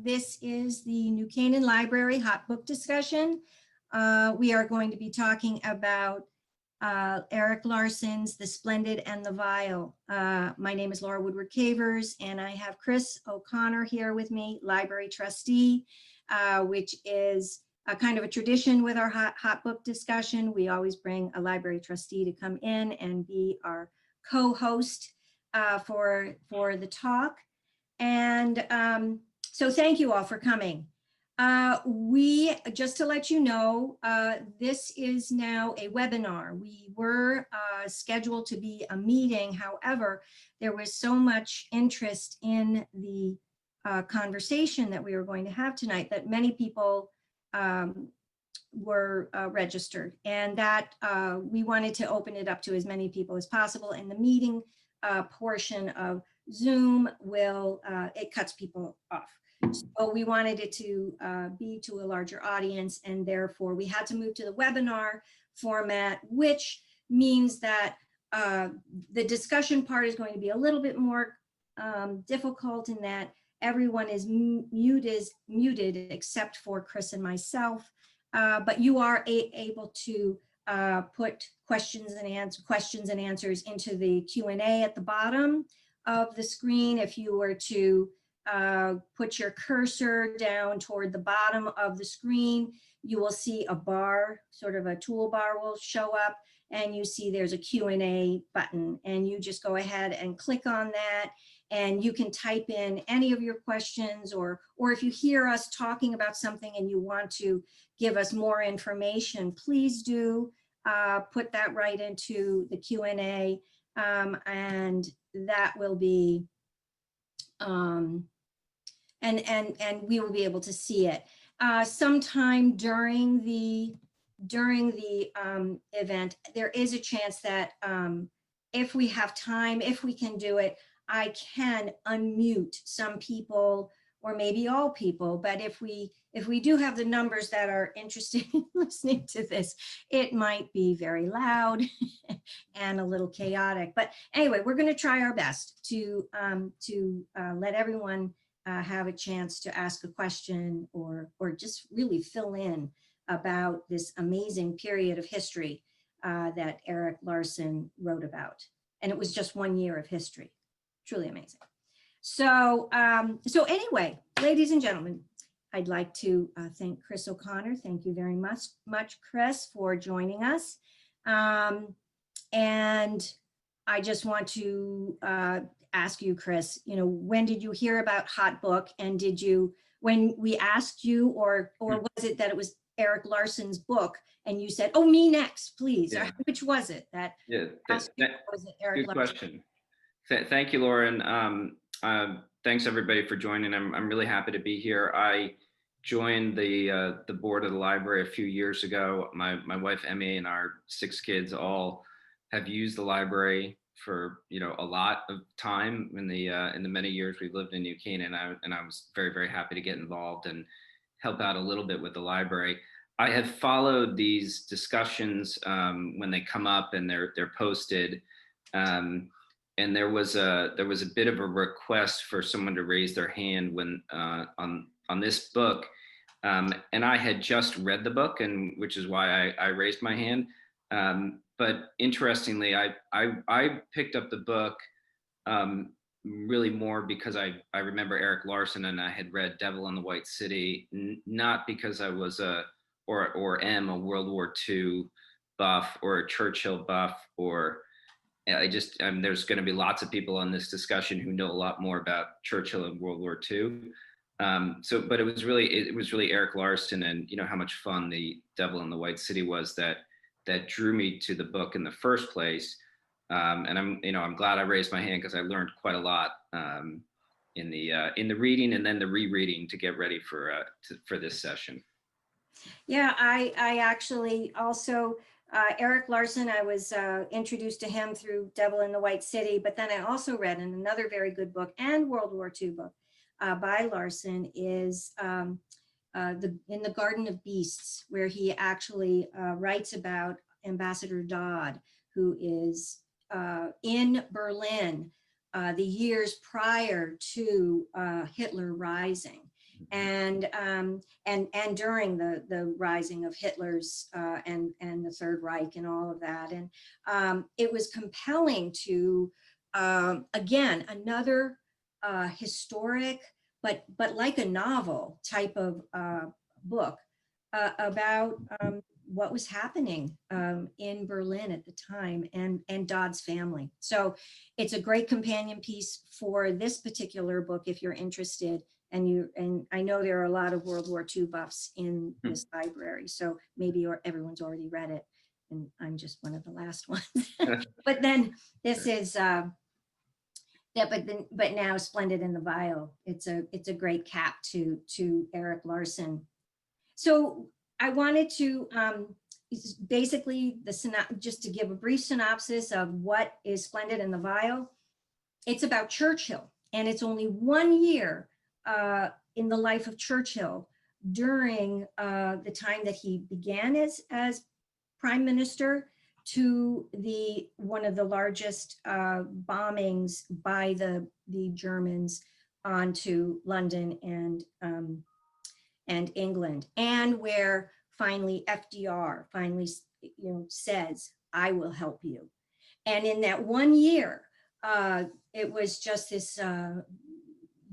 This is the New Canaan Library Hot Book Discussion. We are going to be talking about Erik Larson's The Splendid and The Vile. My name is Laura Cavers, and I have Chris O'Connor here with me, library trustee, which is a kind of a tradition with our hot book discussion. We always bring a library trustee to come in and be our co-host for the talk. And so thank you all for coming. Just to let you know, this is now a webinar. We were scheduled to be a meeting. However, there was so much interest in the conversation that we were going to have tonight that many people were registered, and that we wanted to open it up to as many people as possible. And the meeting portion of Zoom it cuts people off. So we wanted it to be to a larger audience, and therefore we had to move to the webinar format, which means that the discussion part is going to be a little bit more difficult in that everyone is muted except for Chris and myself, but you are able to put questions and answers into the Q&A at the bottom of the screen. If you were to put your cursor down toward the bottom of the screen, you will see a bar, sort of a toolbar will show up, and you see there's a Q&A button, and you just go ahead and click on that, and you can type in any of your questions, or if you hear us talking about something and you want to give us more information, please do put that right into the Q&A, and that will be and we will be able to see it sometime during the event. There is a chance that if we have time, if we can do it, I can unmute some people, or maybe all people. But if we do have the numbers that are interested in listening to this, it might be very loud and a little chaotic. But anyway, we're going to try our best to let everyone have a chance to ask a question or just really fill in about this amazing period of history that Erik Larson wrote about. And it was just 1 year of history. Truly amazing. So anyway, ladies and gentlemen, I'd like to thank Chris O'Connor. Thank you very much, Chris, for joining us. And I just want to ask you, Chris, when did you hear about Hot Book, and when we asked you, or was it that it was Erik Larson's book and you said, "Oh, me next, please"? Yeah. Which was it? Was it Erik good Larson? Question. Thank you, Laura, and thanks everybody for joining. I'm really happy to be here. I joined the board of the library a few years ago. My wife Emmy and our 6 kids all have used the library for a lot of time in the many years we lived in New Canaan, and I was very, very happy to get involved and help out a little bit with the library. I have followed these discussions when they come up and they're posted, and there was a bit of a request for someone to raise their hand when on this book, and I had just read the book, and which is why I raised my hand. But interestingly, I picked up the book really more because I remember Erik Larson, and I had read Devil in the White City, not because I was am a World War II buff or a Churchill buff, or there's going to be lots of people on this discussion who know a lot more about Churchill and World War II. But it was really Erik Larson, and how much fun the Devil in the White City was that drew me to the book in the first place. And I'm glad I raised my hand because I learned quite a lot in the reading and then the rereading to get ready for this session. Yeah, I actually also, Erik Larson, I was introduced to him through Devil in the White City, but then I also read in another very good book and World War II book by Larson is In the Garden of Beasts, where he actually writes about Ambassador Dodd, who is in Berlin the years prior to Hitler rising. and during the rising of Hitler's and the Third Reich and all of that. And it was compelling to, again, another historic, but like a novel type of book about what was happening in Berlin at the time, and Dodd's family. So it's a great companion piece for this particular book if you're interested. And I know there are a lot of World War II buffs in this library, so maybe everyone's already read it, and I'm just one of the last ones. But then this is but now Splendid and the Vile. It's a great cap to Erik Larson. So I wanted to basically just to give a brief synopsis of what is Splendid and the Vile. It's about Churchill, and it's only 1 year in the life of Churchill during the time that he began as prime minister to one of the largest bombings by the Germans onto London and England, and where finally FDR says, "I will help you." And in that 1 year, it was just this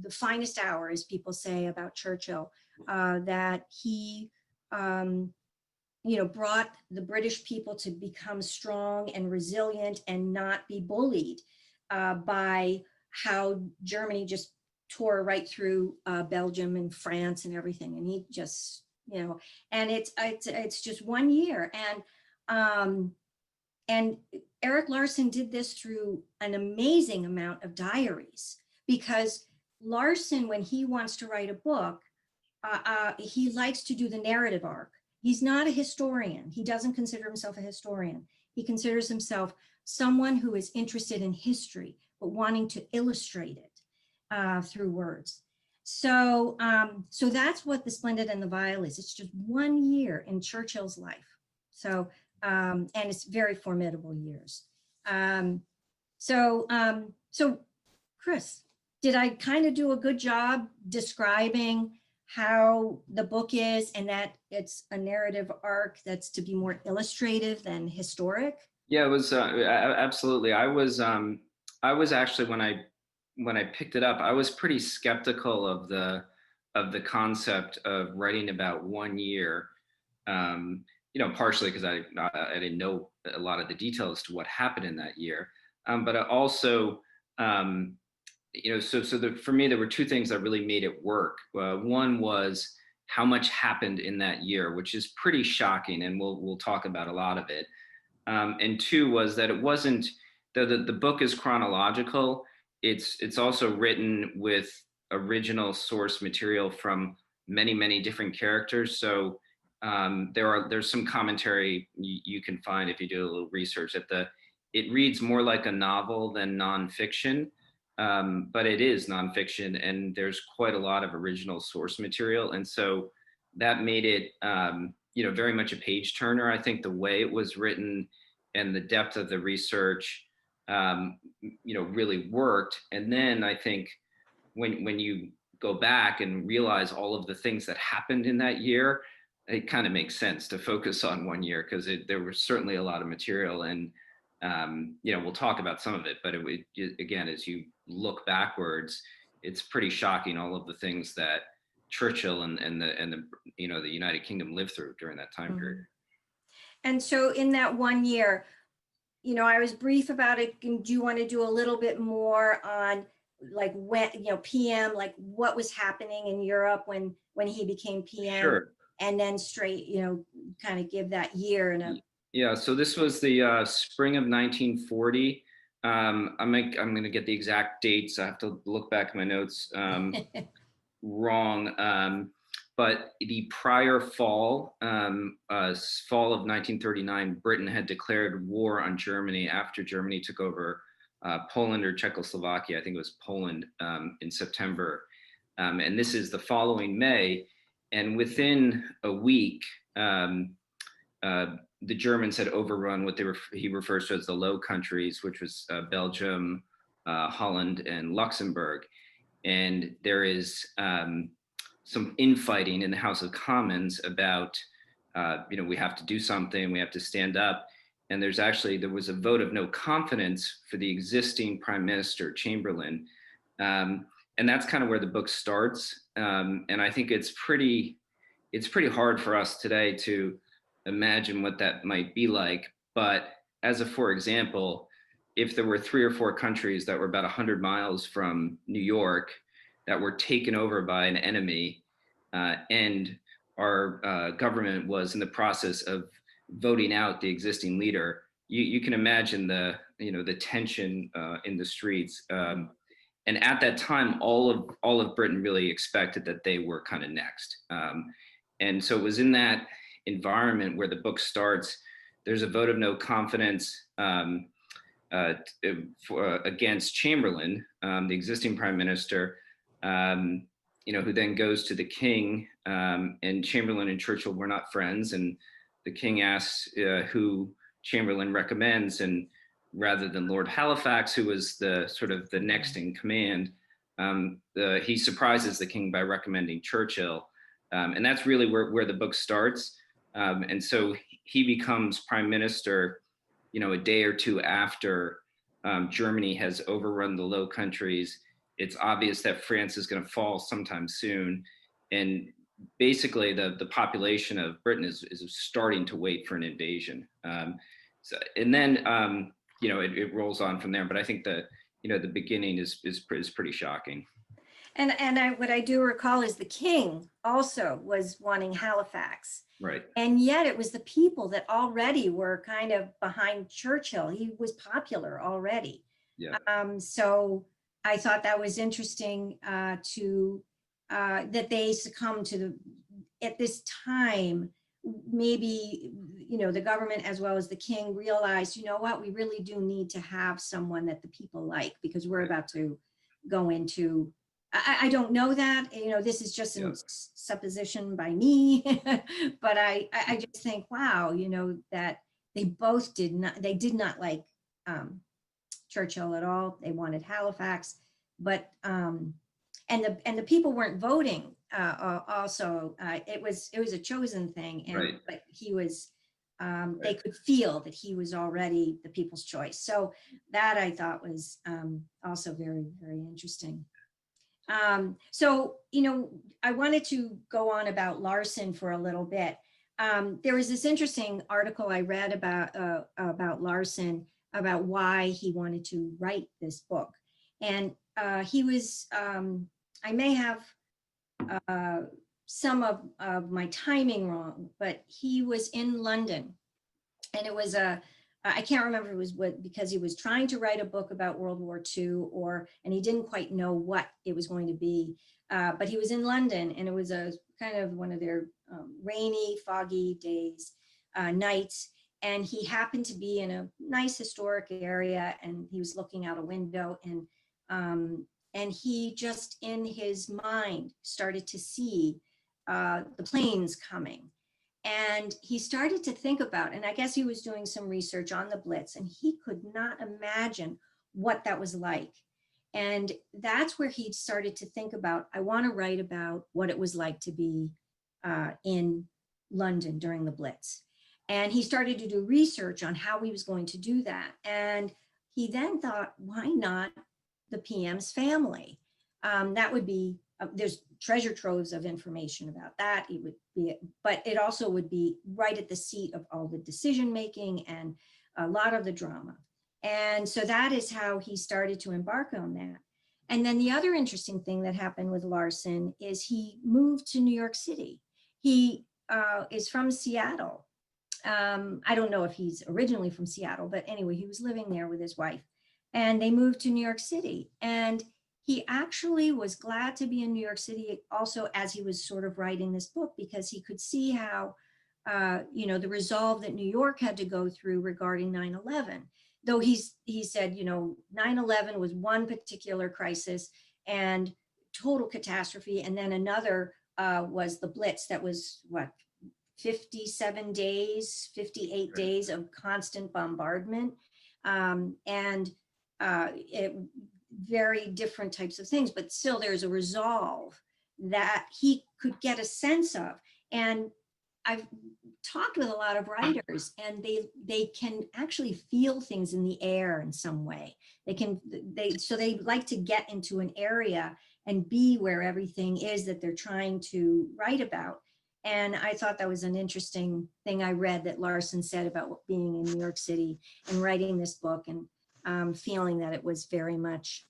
the finest hour, as people say about Churchill, that he brought the British people to become strong and resilient and not be bullied by how Germany just tore right through Belgium and France and everything. And he just, and it's just 1 year. And Erik Larson did this through an amazing amount of diaries, because Larson, when he wants to write a book, he likes to do the narrative arc. He's not a historian. He doesn't consider himself a historian. He considers himself someone who is interested in history, but wanting to illustrate it through words. So that's what The Splendid and the Vile is. It's just 1 year in Churchill's life. So, and it's very formidable years. So Chris, did I kind of do a good job describing how the book is, and that it's a narrative arc that's to be more illustrative than historic? Yeah, it was absolutely. I was actually, when I picked it up, I was pretty skeptical of the concept of writing about 1 year. Partially because I didn't know a lot of the details to what happened in that year, but I also for me, there were two things that really made it work. One was how much happened in that year, which is pretty shocking, and we'll talk about a lot of it. And two was that it wasn't, the book is chronological. It's also written with original source material from many different characters. So there's some commentary you can find if you do a little research. It reads more like a novel than nonfiction. But it is nonfiction, and there's quite a lot of original source material. And so that made it, very much a page turner. I think the way it was written and the depth of the research, really worked. And then I think when you go back and realize all of the things that happened in that year, it kind of makes sense to focus on 1 year, because there was certainly a lot of material. And we'll talk about some of it, but again, as you look backwards, it's pretty shocking, all of the things that Churchill and the United Kingdom lived through during that time period. And so in that 1 year, I was brief about it. Do you want to do a little bit more on like when, PM, like what was happening in Europe when he became PM? Sure. And then straight, kind of give that year and Yeah, so this was the spring of 1940. I'm going to get the exact dates. I have to look back at my notes. Wrong. But the prior fall of 1939, Britain had declared war on Germany after Germany took over Poland or Czechoslovakia. I think it was Poland in September. And this is the following May. And within a week, the Germans had overrun what he refers to as the Low Countries, which was Belgium, Holland, and Luxembourg. And there is some infighting in the House of Commons about, we have to do something, we have to stand up. And there was a vote of no confidence for the existing Prime Minister, Chamberlain. And that's kind of where the book starts. And I think it's pretty hard for us today to imagine what that might be like. But for example, if there were 3 or 4 countries that were about 100 miles from New York that were taken over by an enemy, and our government was in the process of voting out the existing leader, you can imagine the tension in the streets. And at that time, all of Britain really expected that they were kind of next. And so it was in that environment where the book starts. There's a vote of no confidence against Chamberlain, the existing prime minister, who then goes to the king. And Chamberlain and Churchill were not friends. And the king asks who Chamberlain recommends, and rather than Lord Halifax, who was the next in command, he surprises the king by recommending Churchill. And that's really where the book starts. And so he becomes prime minister, a day or two after Germany has overrun the Low Countries. It's obvious that France is going to fall sometime soon. And basically the population of Britain is starting to wait for an invasion. And then, it rolls on from there. But I think the beginning is pretty shocking. And what I do recall is the king also was wanting Halifax. Right. And yet it was the people that already were kind of behind Churchill. He was popular already. Yeah. So I thought that was interesting that they succumbed to at this time. Maybe, the government as well as the king realized, what, we really do need to have someone that the people like, because we're about to go into, I don't know that, this is just a supposition by me, but I just think, wow, that they did not like Churchill at all. They wanted Halifax, but, and the people weren't voting. Also, it was a chosen thing, and right. But he was, they could feel that he was already the people's choice. So that I thought was also very, very interesting. So I wanted to go on about Larson for a little bit. There was this interesting article I read about Larson, about why he wanted to write this book, and he was. I may have some of my timing wrong, but he was in London, and it was I can't remember if it was because he was trying to write a book about World War II, and he didn't quite know what it was going to be, but he was in London, and it was a kind of one of their rainy, foggy days, nights, and he happened to be in a nice historic area, and he was looking out a window, and he just in his mind started to see the planes coming. And he started to think about, and I guess he was doing some research on the Blitz, and he could not imagine what that was like. And that's where he started to think about, I want to write about what it was like to be in London during the Blitz. And he started to do research on how he was going to do that. And he then thought, why not the PM's family? That would be, there's treasure troves of information about that. It would be, but it also would be right at the seat of all the decision making and a lot of the drama. And so that is how he started to embark on that. And then the other interesting thing that happened with Larson is he moved to New York City. He is from Seattle. I don't know if he's originally from Seattle, but anyway, he was living there with his wife, and they moved to New York City. And he actually was glad to be in New York City also as he was sort of writing this book, because he could see how, the resolve that New York had to go through regarding 9/11. Though he said, 9/11 was one particular crisis and total catastrophe. And then another was the Blitz that was 57 days, 58 days of constant bombardment. It very different types of things, but still there's a resolve that he could get a sense of. And I've talked with a lot of writers, and they can actually feel things in the air in some way. So they like to get into an area and be where everything is that they're trying to write about. And I thought that was an interesting thing I read that Larson said about being in New York City and writing this book, and feeling that it was very much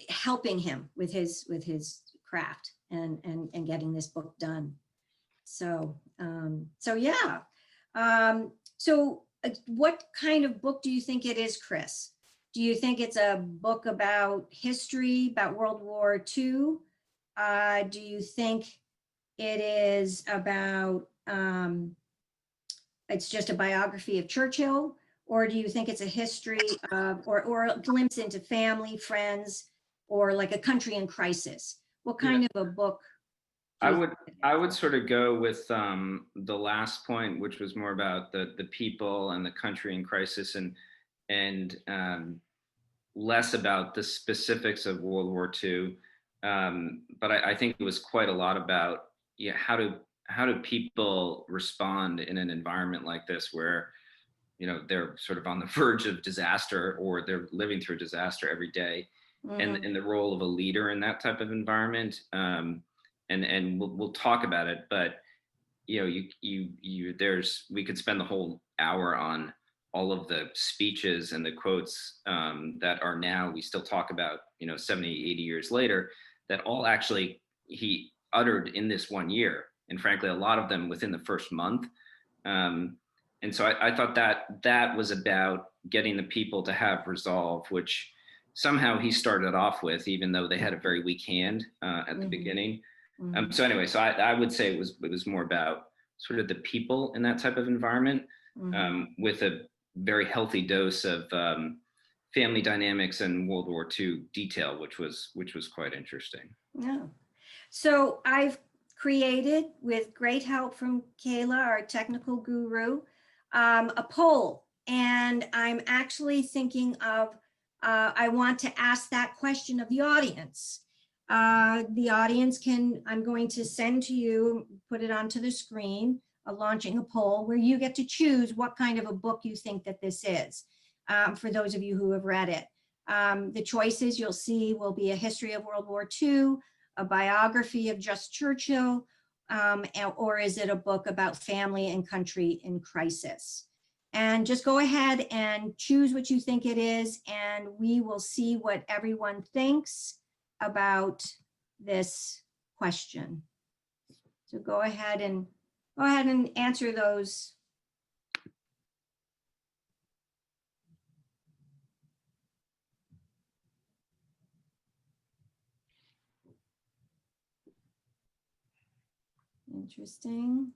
helping him with his craft and getting this book done. So yeah. So what kind of book do you think it is, Chris? Do you think it's a book about history, about World War II? Do you think it is about, it's just a biography of Churchill? Or do you think it's a history of, or a glimpse into family, friends, or like a country in crisis? What kind of a book? I would sort of go with the last point, which was more about the people and the country in crisis, and less about the specifics of World War II. But I think it was quite a lot about how do people respond in an environment like this, where they're sort of on the verge of disaster, or they're living through disaster every day, and the role of a leader in that type of environment. And we'll talk about it, but we could spend the whole hour on all of the speeches and the quotes that are now, we still talk about 70, 80 years later, that all actually he uttered in this one year, and frankly a lot of them within the first month. And so I thought that was about getting the people to have resolve, which somehow he started off with, even though they had a very weak hand at the beginning. So anyway, so I would say it was more about sort of the people in that type of environment, with a very healthy dose of family dynamics and World War II detail, which was quite interesting. Yeah. So I've created, with great help from Kayla, our technical guru, a poll, and I'm actually thinking of, I want to ask that question of the audience. The audience I'm going to send to you, put it onto the screen, launching a poll where you get to choose what kind of a book you think that this is, for those of you who have read it. The choices you'll see will be a history of World War II, a biography of just Churchill, or is it a book about family and country in crisis? And just go ahead and choose what you think it is, and we will see what everyone thinks about this question. So go ahead and answer those. Interesting.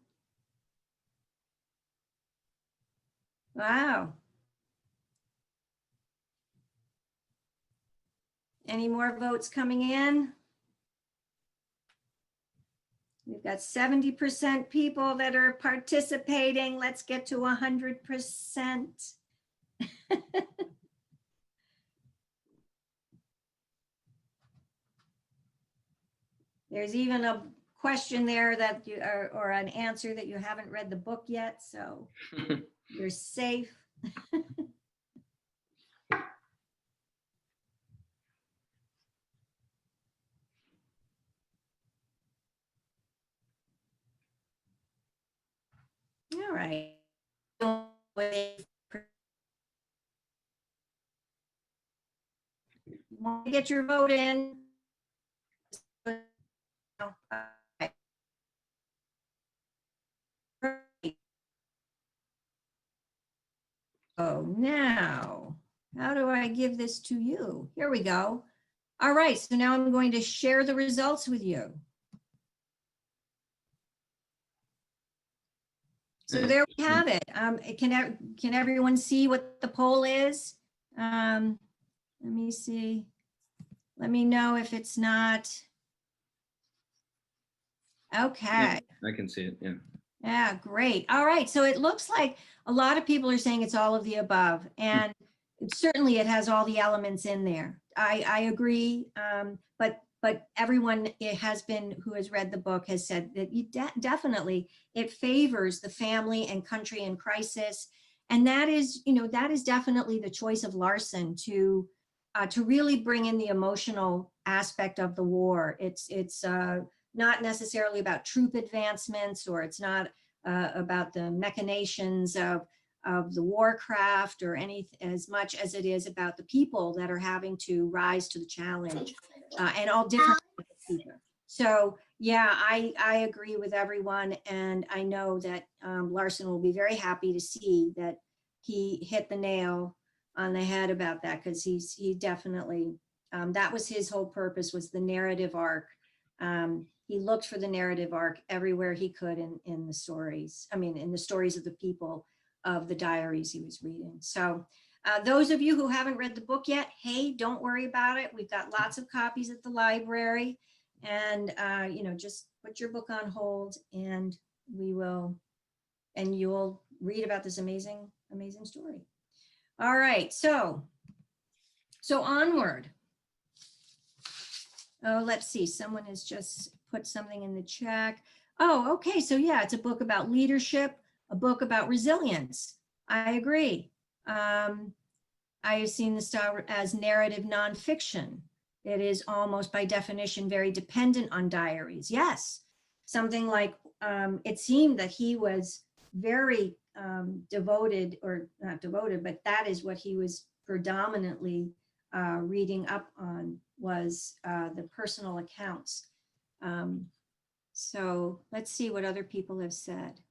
Wow. Any more votes coming in? We've got 70% people that are participating. Let's get to 100%. There's even a question there that you are, or an answer that you haven't read the book yet, so you're safe. All right. Want to get your vote in? Oh, now, how do I give this to you? Here we go. All right, so now I'm going to share the results with you. So there we have it. Can everyone see what the poll is? Let me see. Let me know if it's not. Okay. Yeah, I can see it, yeah. Yeah, great. All right, so it looks like a lot of people are saying it's all of the above, and certainly it has all the elements in there. I agree, but but everyone who has read the book has said that definitely it favors the family and country in crisis. And that is definitely the choice of Larson to really bring in the emotional aspect of the war. It's not necessarily about troop advancements, or it's not about the machinations of the warcraft or as much as it is about the people that are having to rise to the challenge, and all different people. So yeah, I agree with everyone, and I know that Larson will be very happy to see that he hit the nail on the head about that, because he definitely, that was his whole purpose, was the narrative arc. He looked for the narrative arc everywhere he could in the stories. I mean, in the stories of the people of the diaries he was reading. So those of you who haven't read the book yet, hey, don't worry about it. We've got lots of copies at the library, and just put your book on hold, and you'll read about this amazing story. All right, so onward. Oh, let's see, someone has just put something in the chat. Oh, okay, so yeah, it's a book about leadership, a book about resilience. I agree. I have seen the style as narrative nonfiction. It is almost by definition very dependent on diaries. Yes, something like, it seemed that he was very devoted, or not devoted, but that is what he was predominantly reading up on, was the personal accounts. So let's see what other people have said.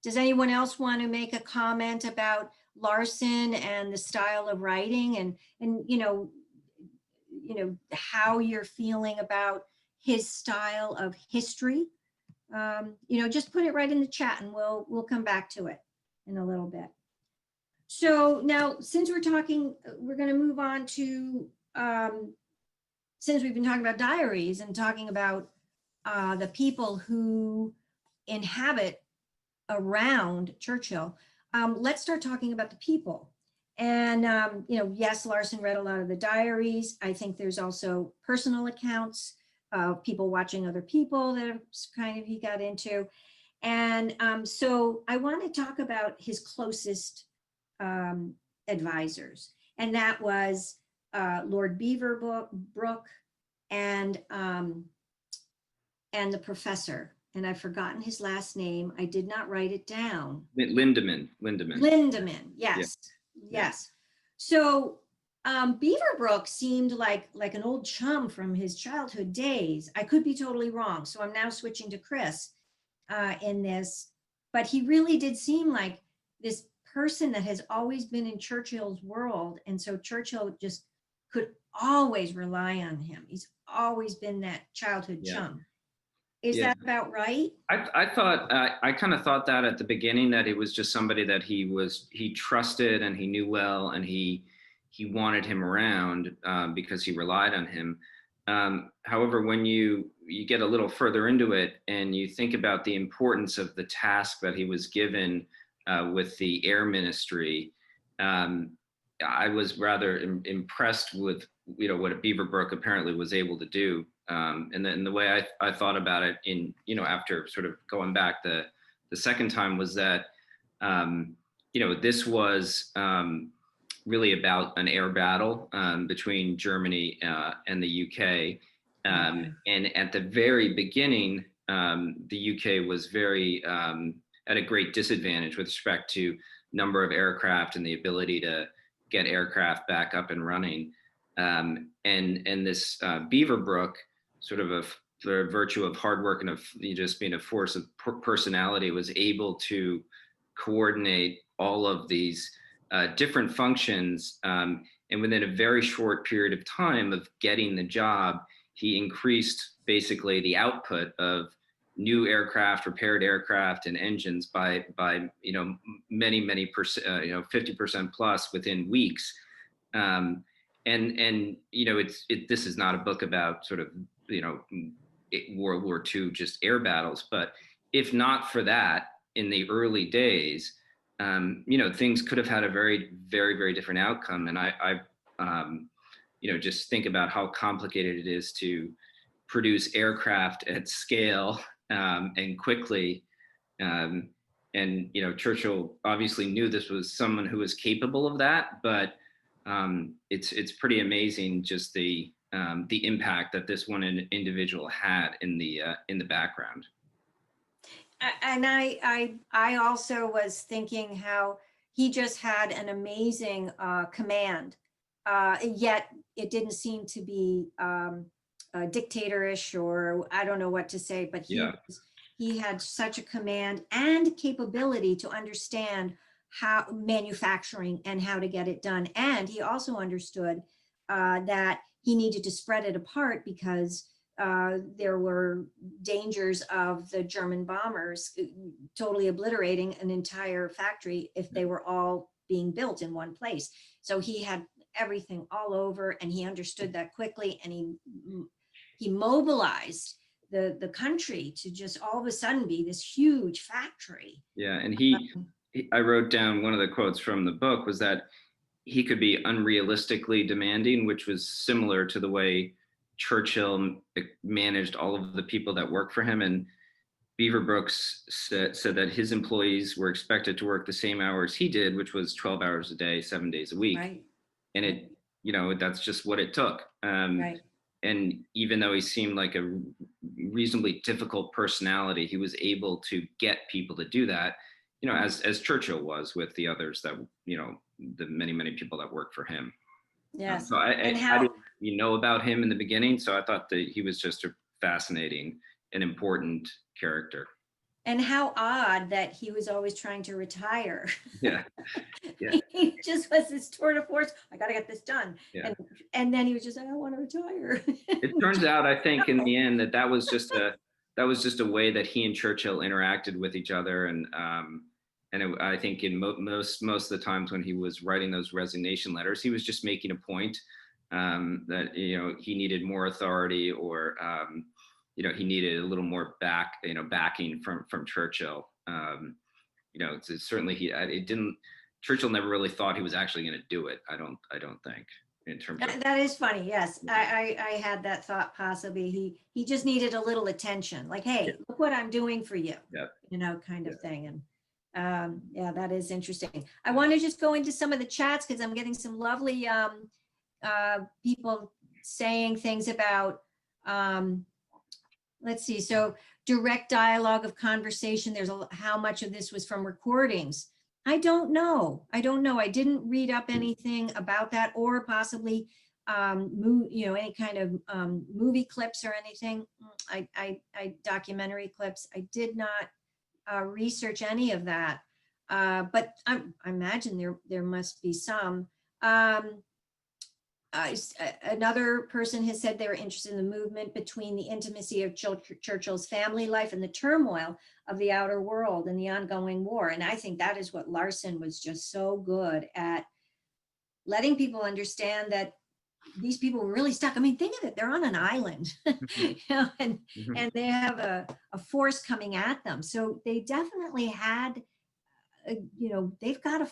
Does anyone else want to make a comment about Larson and the style of writing, and how you're feeling about his style of history? Just put it right in the chat, and we'll come back to it in a little bit. So now, since we're talking, we're going to move on to, since we've been talking about diaries and talking about the people who inhabit around Churchill, let's start talking about the people. And, yes, Larson read a lot of the diaries. I think there's also personal accounts of people watching other people that he got into. And so I want to talk about his closest advisors. And that was Lord Beaverbrook and the professor. And I've forgotten his last name. I did not write it down. Lindemann. Yes. Yes. So Beaverbrook seemed like an old chum from his childhood days. I could be totally wrong. So I'm now switching to Chris in this, but he really did seem like this person that has always been in Churchill's world. And so Churchill just could always rely on him. He's always been that childhood chum. Is that about right? I kind of thought that at the beginning, that it was just somebody that he trusted and he knew well, and he wanted him around because he relied on him. However, when you get a little further into it and you think about the importance of the task that he was given with the Air Ministry, I was rather impressed with what Beaverbrook apparently was able to do. And then the way I thought about it after sort of going back the second time was that, this was really about an air battle between Germany and the UK. And at the very beginning, the UK was very at a great disadvantage with respect to number of aircraft and the ability to get aircraft back up and running. And this Beaverbrook, sort of the virtue of hard work and of just being a force of personality, was able to coordinate all of these different functions. And within a very short period of time of getting the job, he increased basically the output of new aircraft, repaired aircraft, and engines by many percent, 50% plus within weeks. And this is not a book about sort of World War II just air battles, but if not for that, in the early days, things could have had a very, very, very different outcome. And just think about how complicated it is to produce aircraft at scale and quickly. And Churchill obviously knew this was someone who was capable of that, but it's pretty amazing just the impact that this one individual had in the background. And I also was thinking how he just had an amazing command, yet it didn't seem to be dictatorish, or I don't know what to say, but he had such a command and capability to understand how manufacturing and how to get it done. And he also understood that he needed to spread it apart because there were dangers of the German bombers totally obliterating an entire factory if they were all being built in one place. So he had everything all over, and he understood that quickly, and he mobilized the country to just all of a sudden be this huge factory. Yeah, and I wrote down one of the quotes from the book was that he could be unrealistically demanding, which was similar to the way Churchill managed all of the people that work for him. And Beaverbrook said that his employees were expected to work the same hours he did, which was 12 hours a day, 7 days a week. Right. And that's just what it took. Right. And even though he seemed like a reasonably difficult personality, he was able to get people to do that, as Churchill was with the others that, the many people that worked for him. Yes. So I didn't know about him in the beginning. So I thought that he was just a fascinating and important character. And how odd that he was always trying to retire. Yeah. He just was this tour de force. I got to get this done. Yeah. And then he was just like, I want to retire. It turns out, I think, in the end, that was just a way that he and Churchill interacted with each other. And I think in most of the times when he was writing those resignation letters, he was just making a point that he needed more authority, or he needed a little more backing from Churchill. Certainly Churchill never really thought he was actually going to do it. I don't think, in terms of. That is funny. Yes. I had that thought possibly. He just needed a little attention, like, hey, look what I'm doing for you, kind of thing. And that is interesting. I want to just go into some of the chats because I'm getting some lovely people saying things about, let's see. So direct dialogue of conversation. There's how much of this was from recordings? I don't know. I didn't read up anything about that, or possibly, any kind of movie clips or anything. I documentary clips. I did not research any of that, but I imagine there must be some. Another person has said they were interested in the movement between the intimacy of Churchill's family life and the turmoil of the outer world and the ongoing war. And I think that is what Larson was just so good at, letting people understand that these people were really stuck. I mean, think of it, they're on an island, and they have a force coming at them. So they definitely had, they've got to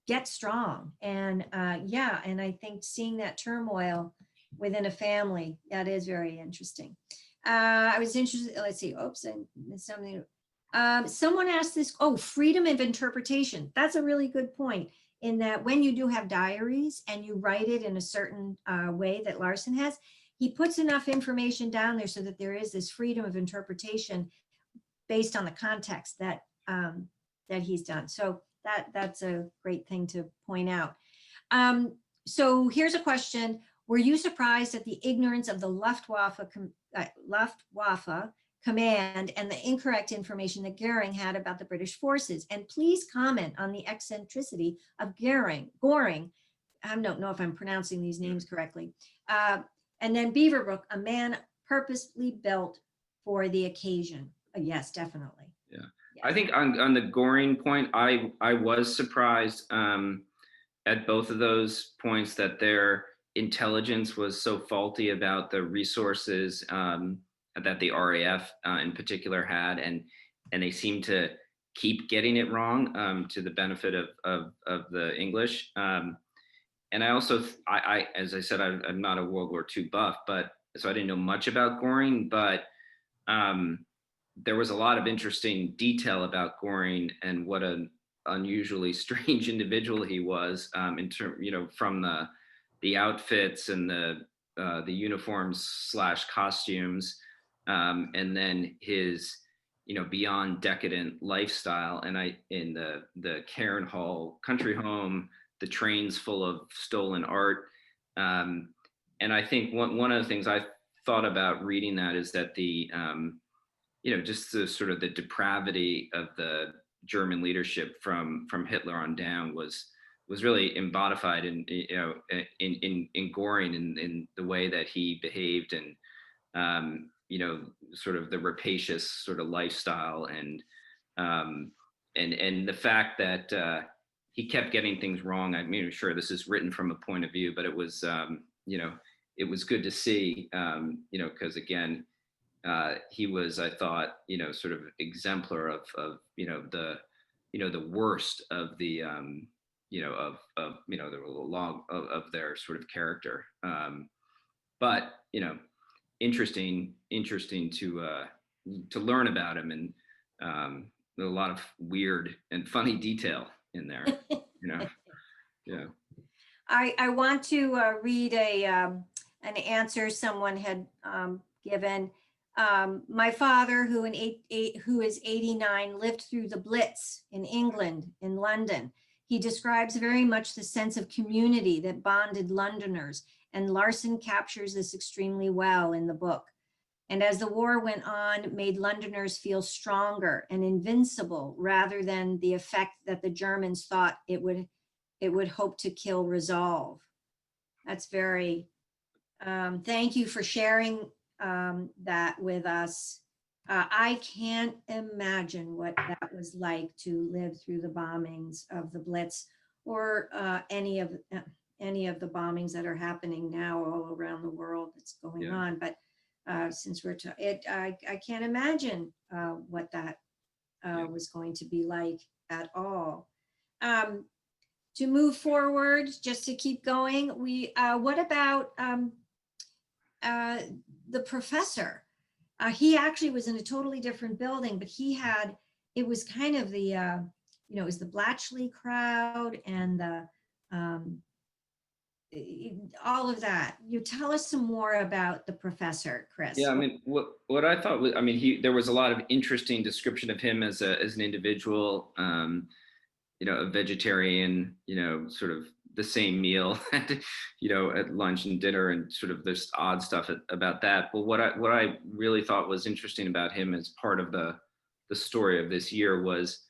get strong. And and I think seeing that turmoil within a family, that is very interesting. I was interested, let's see, oops, I missed something. Someone asked this, freedom of interpretation. That's a really good point, in that when you do have diaries and you write it in a certain way that Larson has, he puts enough information down there so that there is this freedom of interpretation based on the context that he's done. So that's a great thing to point out. So here's a question. Were you surprised at the ignorance of the Luftwaffe command and the incorrect information that Goering had about the British forces? And please comment on the eccentricity of Goring. I don't know if I'm pronouncing these names correctly. And then Beaverbrook, a man purposely built for the occasion. Yes, definitely. Yeah. I think on the Goring point, I was surprised at both of those points, that their intelligence was so faulty about the resources that the RAF in particular had, and they seem to keep getting it wrong to the benefit of the English. and I also, as I said, I'm not a World War II buff, but so I didn't know much about Goring, but there was a lot of interesting detail about Goring and what an unusually strange individual he was, in term, from the outfits and the uniforms slash costumes, and then his beyond decadent lifestyle, and in the Cairn Hall country home, the trains full of stolen art, and I think one of the things I thought about reading that is that the just the sort of the depravity of the German leadership from Hitler on down was really embodied in Goring, in the way that he behaved, and sort of the rapacious sort of lifestyle, and the fact that he kept getting things wrong. I mean, sure, this is written from a point of view, but it was it was good to see, because again, he was, I thought, sort of exemplar of the worst of the the long of their sort of character. But interesting to learn about him, and a lot of weird and funny detail in there. Yeah. I want to read an answer someone had given. My father, who is 89, lived through the Blitz in England, in London. He describes very much the sense of community that bonded Londoners, and Larson captures this extremely well in the book. And as the war went on, made Londoners feel stronger and invincible, rather than the effect that the Germans thought it would hope to kill resolve. That's very, thank you for sharing that with us. I can't imagine what that was like to live through the bombings of the Blitz, or any of the bombings that are happening now all around the world that's going on. But since I can't imagine what that was going to be like at all. To move forward, just to keep going, what about the professor? He actually was in a totally different building, but it was kind of the, it was the Bletchley crowd and all of that. You tell us some more about the professor, Chris. Yeah, I mean, what I thought was, I mean, there was a lot of interesting description of him as an individual, a vegetarian, sort of the same meal, at lunch and dinner, and sort of this odd stuff about that. But what I really thought was interesting about him as part of the story of this year was,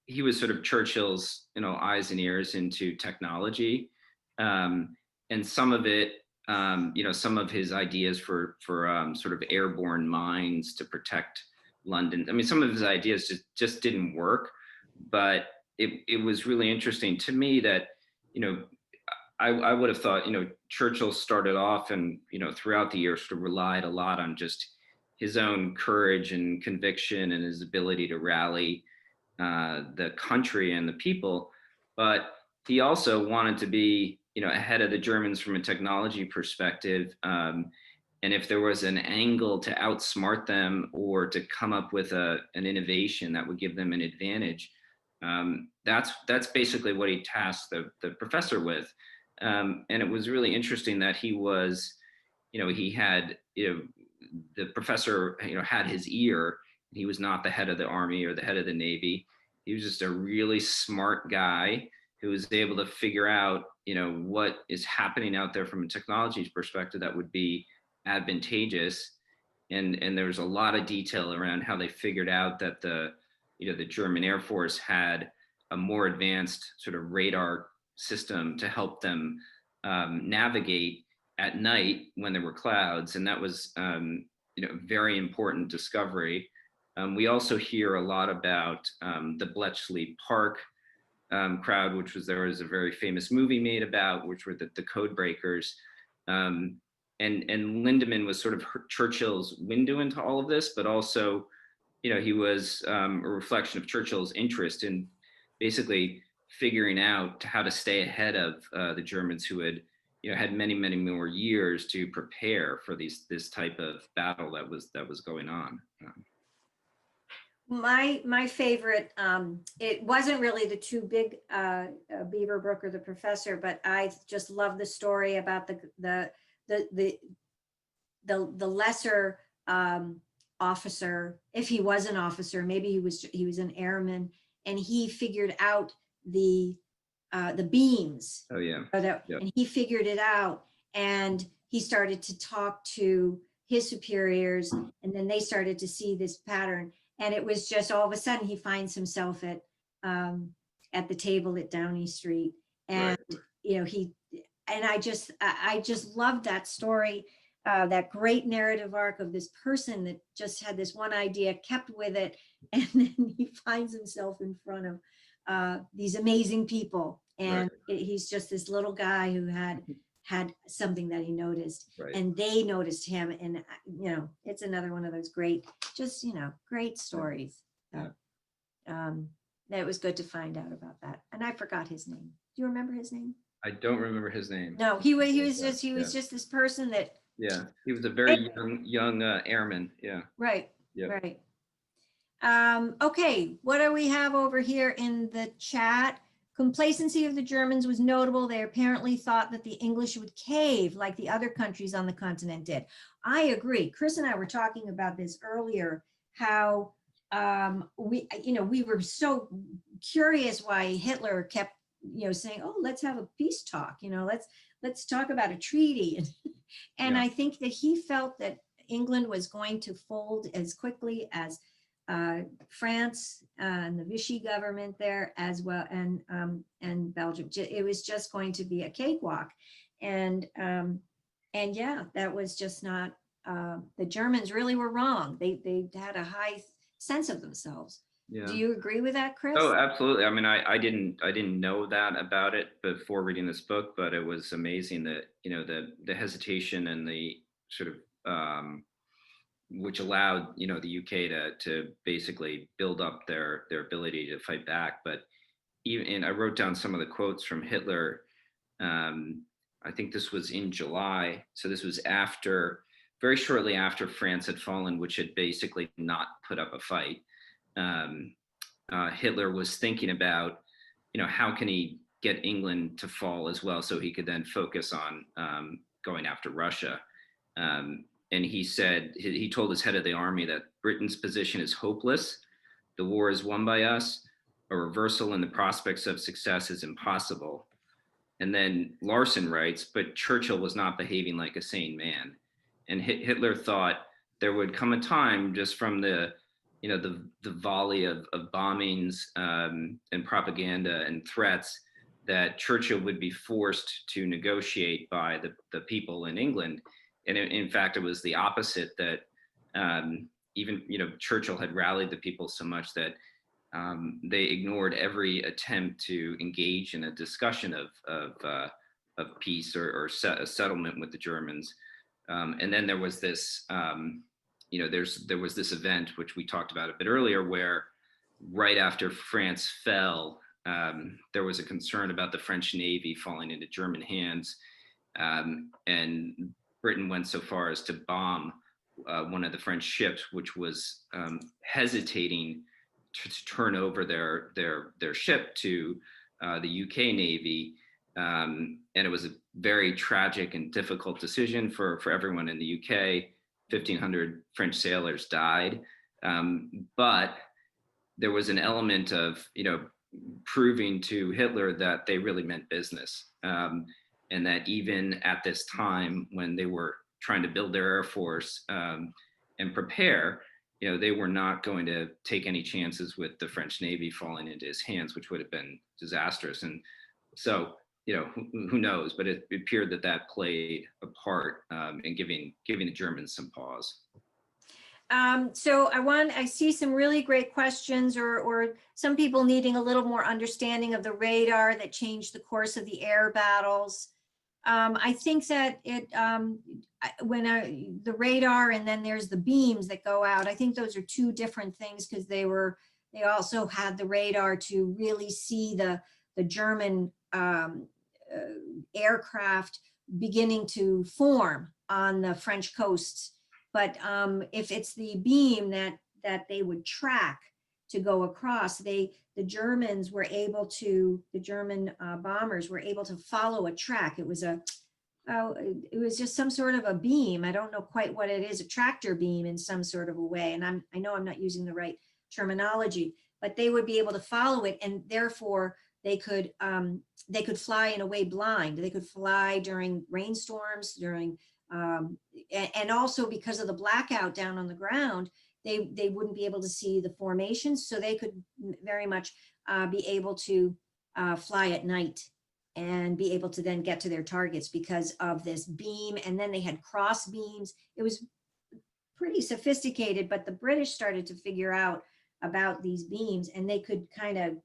he was sort of Churchill's, eyes and ears into technology, and some of it, some of his ideas for sort of airborne mines to protect London. I mean, some of his ideas just didn't work, but it was really interesting to me that, I would have thought, Churchill started off and, throughout the years sort of relied a lot on just his own courage and conviction and his ability to rally the country and the people. But he also wanted to be, ahead of the Germans from a technology perspective. And if there was an angle to outsmart them or to come up with an innovation that would give them an advantage, that's basically what he tasked the professor with. And it was really interesting that he was, he had, the professor, had his ear. He was not the head of the army or the head of the Navy. He was just a really smart guy who was able to figure out, what is happening out there from a technology perspective that would be advantageous. And there's a lot of detail around how they figured out that the German Air Force had a more advanced sort of radar system to help them navigate at night when there were clouds. And that was, very important discovery. We also hear a lot about the Bletchley Park crowd, which there was a very famous movie made about, which were the code breakers. And Lindemann was sort of Churchill's window into all of this, but also, he was a reflection of Churchill's interest in basically figuring out how to stay ahead of the Germans, who had had many more years to prepare for this type of battle that was going on. My favorite, it wasn't really the two big, Beaverbrook or the Professor, but I just love the story about the lesser officer, if he was an officer, maybe he was an airman, and he figured out the beams. Oh yeah. And he figured it out, and he started to talk to his superiors, and then they started to see this pattern. And it was just all of a sudden he finds himself at the table at Downey Street, and I just loved that story, that great narrative arc of this person that just had this one idea, kept with it, and then he finds himself in front of these amazing people, and he's just this little guy who had something that he noticed, and they noticed him, and it's another one of those great stories. That was good to find out about that, and I forgot his name. Do you remember his name? I don't remember his name. No, he was just this person that. Yeah, he was a very young airman. Yeah. Right. Yep. Right. Okay, what do we have over here in the chat? Complacency of the Germans was notable. They apparently thought that the English would cave like the other countries on the continent did. I agree. Chris and I were talking about this earlier, how we were so curious why Hitler kept saying, oh, let's have a peace talk, let's talk about a treaty. And I think that he felt that England was going to fold as quickly as France and the Vichy government there as well, and Belgium. It was just going to be a cakewalk, and yeah, that was just not. The Germans really were wrong. They had a high sense of themselves. Yeah. Do you agree with that, Chris? Oh, absolutely. I mean, I didn't know that about it before reading this book, but it was amazing that the hesitation and the sort of which allowed the UK to basically build up their ability to fight back. But even I wrote down some of the quotes from Hitler. I think this was in July, so this was very shortly after France had fallen, which had basically not put up a fight. Hitler was thinking about how can he get England to fall as well, so he could then focus on going after Russia. And he told his head of the army that Britain's position is hopeless. The war is won by us. A reversal in the prospects of success is impossible. And then Larson writes, but Churchill was not behaving like a sane man. And Hitler thought there would come a time, just from the volley of bombings and propaganda and threats, that Churchill would be forced to negotiate by the people in England. And in fact, it was the opposite, that even Churchill had rallied the people so much that they ignored every attempt to engage in a discussion of peace or a settlement with the Germans. And then there was this, there was this event, which we talked about a bit earlier, where right after France fell, there was a concern about the French Navy falling into German hands. And Britain went so far as to bomb one of the French ships, which was hesitating to turn over their ship to the UK Navy. And it was a very tragic and difficult decision for everyone in the UK. 1,500 French sailors died. But there was an element of, proving to Hitler that they really meant business. And that even at this time, when they were trying to build their Air Force and prepare, they were not going to take any chances with the French Navy falling into his hands, which would have been disastrous. And so, who knows? But it appeared that played a part in giving the Germans some pause. So I see some really great questions, or some people needing a little more understanding of the radar that changed the course of the air battles. I think that the radar, and then there's the beams that go out, I think those are two different things, because they also had the radar to really see the the German aircraft beginning to form on the French coasts. But if it's the beam that they would track to go across, the German bombers were able to follow a track. It was just some sort of a beam. I don't know quite what it is, a tractor beam in some sort of a way. And I know I'm not using the right terminology, but they would be able to follow it, and therefore they could fly in a way blind. They could fly during rainstorms, and also because of the blackout down on the ground, they wouldn't be able to see the formations, so they could very much be able to fly at night and be able to then get to their targets because of this beam. And then they had cross beams. It was pretty sophisticated, but the British started to figure out about these beams, and they could kind of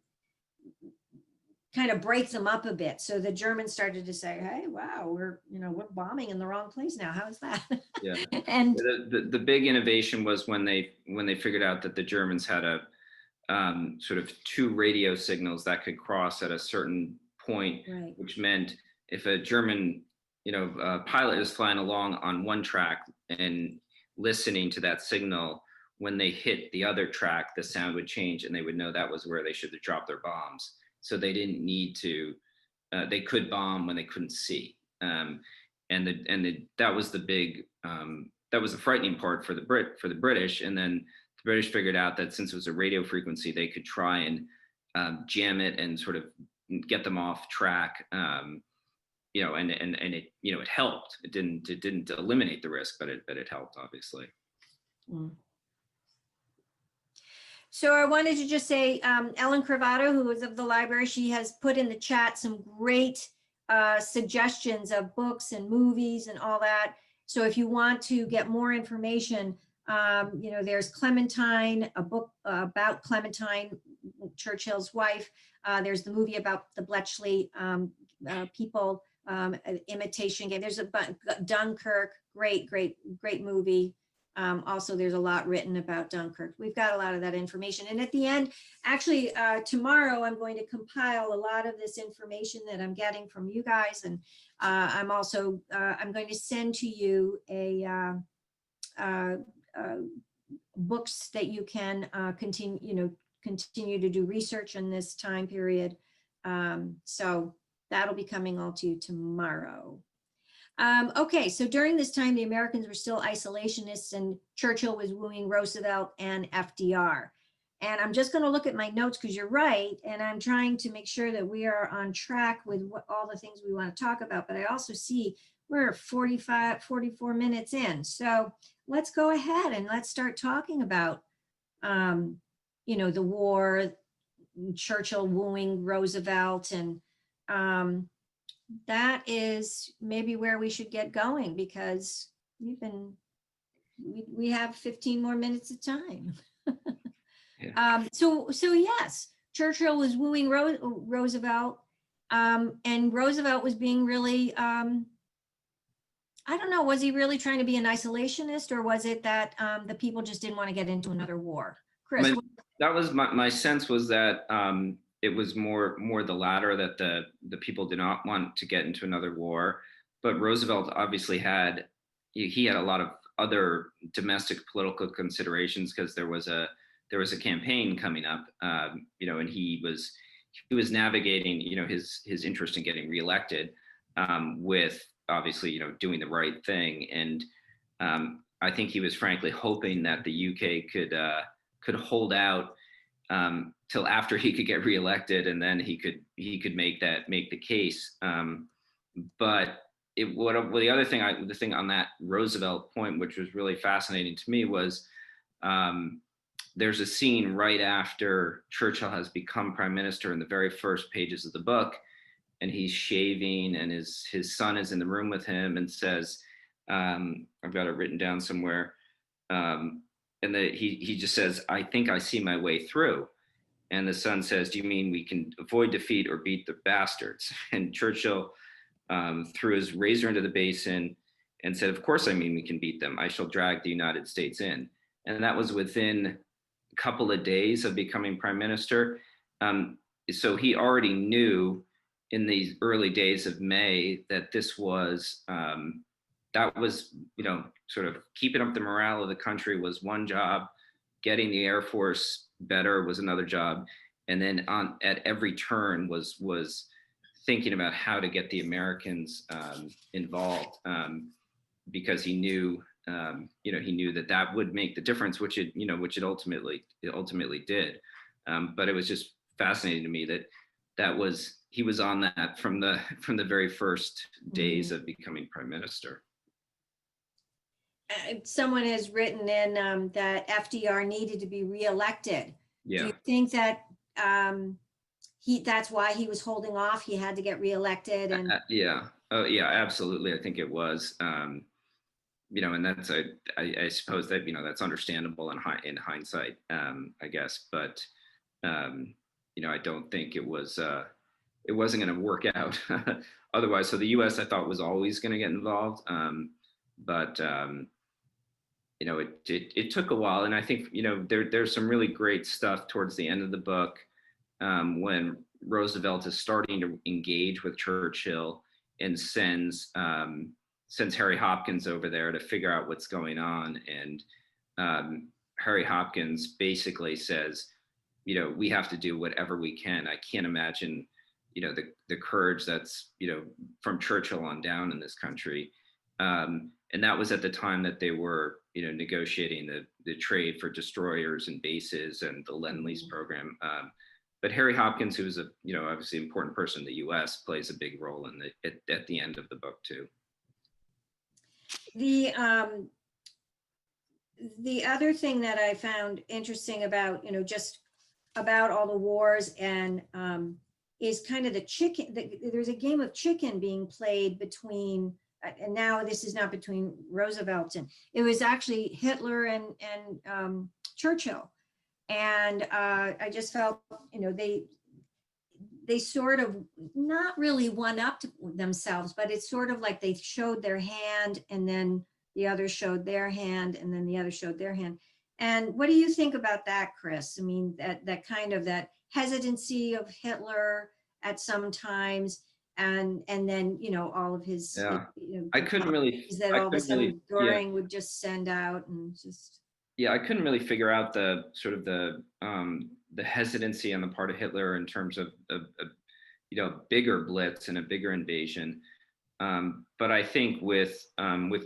break them up a bit. So the Germans started to say, hey, wow, we're bombing in the wrong place now. How is that? Yeah. And the big innovation was when they figured out that the Germans had a sort of two radio signals that could cross at a certain point, right. which meant if a German pilot is flying along on one track and listening to that signal, when they hit the other track, the sound would change, and they would know that was where they should have dropped their bombs. So they didn't need to. They could bomb when they couldn't see, that was the big. That was the frightening part for the British. And then the British figured out that since it was a radio frequency, they could try and jam it and sort of get them off track. And it it helped. It didn't eliminate the risk, but it helped, obviously. Mm. So I wanted to just say, Ellen Cravato, who is of the library, she has put in the chat some great suggestions of books and movies and all that. So if you want to get more information, there's Clementine, a book about Clementine, Churchill's wife. There's the movie about the Bletchley people, imitation game. There's a Dunkirk, great movie. Also, there's a lot written about Dunkirk. We've got a lot of that information. And at the end, actually, tomorrow, I'm going to compile a lot of this information that I'm getting from you guys. And I'm going to send to you books that you can continue to do research in this time period. So that'll be coming all to you tomorrow. Okay, so during this time, the Americans were still isolationists, and Churchill was wooing Roosevelt and FDR. And I'm just going to look at my notes because you're right, and I'm trying to make sure that we are on track with all the things we want to talk about. But I also see we're 44 minutes in. So let's go ahead and let's start talking about, the war, Churchill wooing Roosevelt, and that is maybe where we should get going, because we have 15 more minutes of time. Yeah. So yes, Churchill was wooing Roosevelt, and Roosevelt was being really, I don't know, was he really trying to be an isolationist, or was it that the people just didn't want to get into another war? Chris? That was my sense, was that it was more the latter, that the people did not want to get into another war. But Roosevelt obviously had a lot of other domestic political considerations, because there was a campaign coming up, and he was navigating, his interest in getting reelected, with obviously, doing the right thing. And I think he was frankly hoping that the UK could hold out till after he could get reelected, and then he could make the case. But the thing on that Roosevelt point, which was really fascinating to me, was there's a scene right after Churchill has become prime minister in the very first pages of the book, and he's shaving, and his son is in the room with him, and says, I've got it written down somewhere, and he just says, "I think I see my way through." And the son says, "Do you mean we can avoid defeat or beat the bastards?" And Churchill threw his razor into the basin and said, "Of course I mean we can beat them. I shall drag the United States in." And that was within a couple of days of becoming prime minister. so he already knew in these early days of May that this was that was, sort of keeping up the morale of the country was one job, getting the Air Force better was another job, and then at every turn was thinking about how to get the Americans involved, because he knew he knew that would make the difference, which it ultimately did. But it was just fascinating to me that he was on that from the very first days of becoming prime minister. Someone has written in that FDR needed to be reelected. Yeah. Do you think that that's why he was holding off? He had to get reelected, and yeah. Oh yeah, absolutely. I think it was. And that's I suppose that that's understandable in hindsight, I guess. But I don't think it wasn't going to work out otherwise. So the U.S. I thought was always going to get involved, but it took a while, and I think there's some really great stuff towards the end of the book, when Roosevelt is starting to engage with Churchill and sends Harry Hopkins over there to figure out what's going on, and Harry Hopkins basically says, we have to do whatever we can. I can't imagine the courage that's from Churchill on down in this country. And that was at the time that they were, negotiating the trade for destroyers and bases and the Lend-Lease program. But Harry Hopkins, who was obviously an important person in the U.S., plays a big role at the end of the book too. The other thing that I found interesting about, just about all the wars and is kind of the chicken. There's a game of chicken being played between. And now this is not between Roosevelt and it was actually Hitler and Churchill. And I just felt, they sort of not really one up to themselves, but it's sort of like they showed their hand and then the other showed their hand and then the other showed their hand. And what do you think about that, Chris? I mean, that kind of that hesitancy of Hitler at some times, and then all of his I couldn't really that all of a sudden Goering would just send out and just I couldn't really figure out the sort of the hesitancy on the part of Hitler in terms of bigger blitz and a bigger invasion, but I think with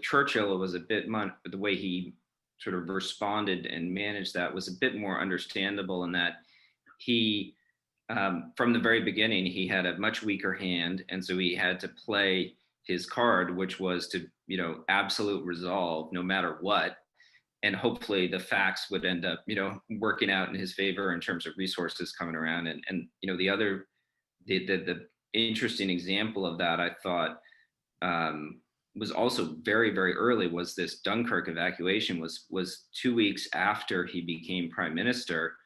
Churchill it was a bit the way he sort of responded and managed that was a bit more understandable in that he from the very beginning, he had a much weaker hand. And so he had to play his card, which was to, absolute resolve no matter what. And hopefully the facts would end up, working out in his favor in terms of resources coming around. And the interesting example of that, I thought, was also very, very early was this Dunkirk evacuation was 2 weeks after he became prime minister.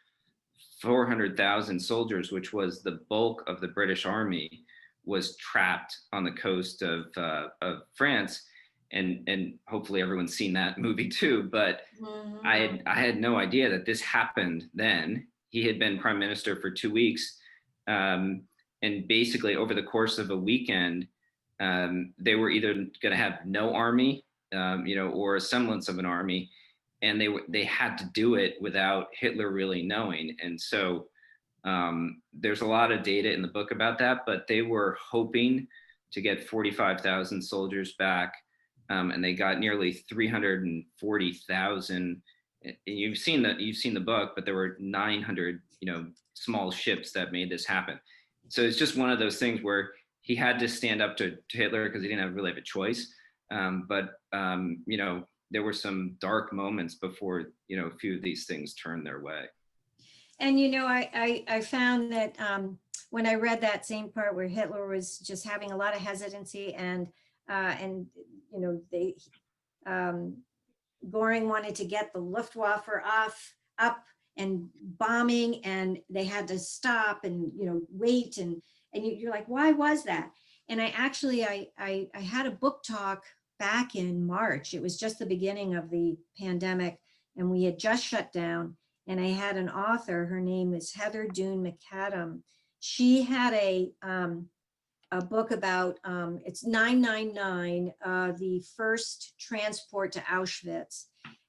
400,000 soldiers, which was the bulk of the British army, was trapped on the coast of France, and hopefully everyone's seen that movie too. But I had no idea that this happened then. He had been prime minister for 2 weeks, and basically over the course of a weekend, they were either going to have no army, or a semblance of an army. And they had to do it without Hitler really knowing. And so there's a lot of data in the book about that, but they were hoping to get 45,000 soldiers back. And they got nearly 340,000. You've seen the book, but there were 900, small ships that made this happen. So it's just one of those things where he had to stand up to Hitler because he didn't really have a choice. There were some dark moments before, a few of these things turned their way. And, I found that when I read that same part where Hitler was just having a lot of hesitancy and Goring wanted to get the Luftwaffe up and bombing, and they had to stop and, wait. And you're like, why was that? And I had a book talk back in March. It was just the beginning of the pandemic and we had just shut down. And I had an author, her name is Heather Dune McAdam, she had a book about, it's 999, the first transport to Auschwitz.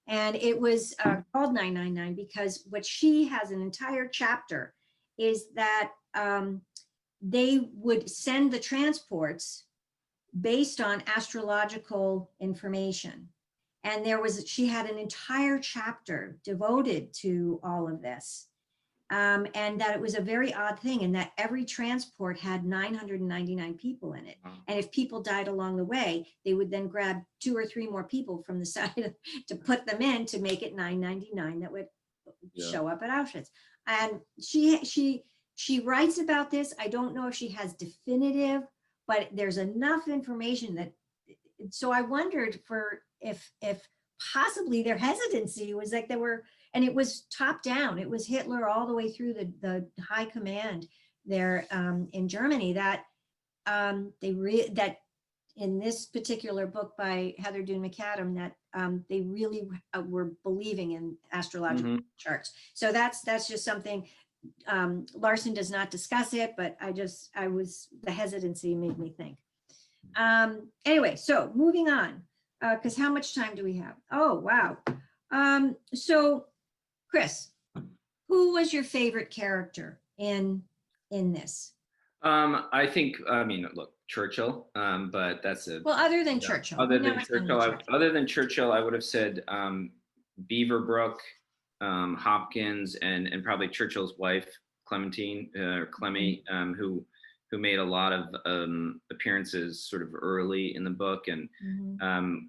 And it was called 999 because what she has an entire chapter is that they would send the transports based on astrological information. And she had an entire chapter devoted to all of this. And that it was a very odd thing, and that every transport had 999 people in it. And if people died along the way, they would then grab 2 or 3 more people from the side to put them in to make it 999 that would show up at Auschwitz. And she writes about this. I don't know if she has definitive, but there's enough information that, so I wondered if possibly their hesitancy was like and it was top down. It was Hitler all the way through the high command there in Germany that that in this particular book by Heather Doone McAdam that they really were believing in astrological charts. So that's just something. Larson does not discuss it, but the hesitancy made me think. Anyway, so moving on, because how much time do we have? Oh, wow. So Chris, who was your favorite character in this? I think, look, Churchill, but that's well, other than Churchill. Other than Churchill, I would have said Beaverbrook, Hopkins, and probably Churchill's wife, Clementine, or Clemmy, who made a lot of appearances sort of early in the book, and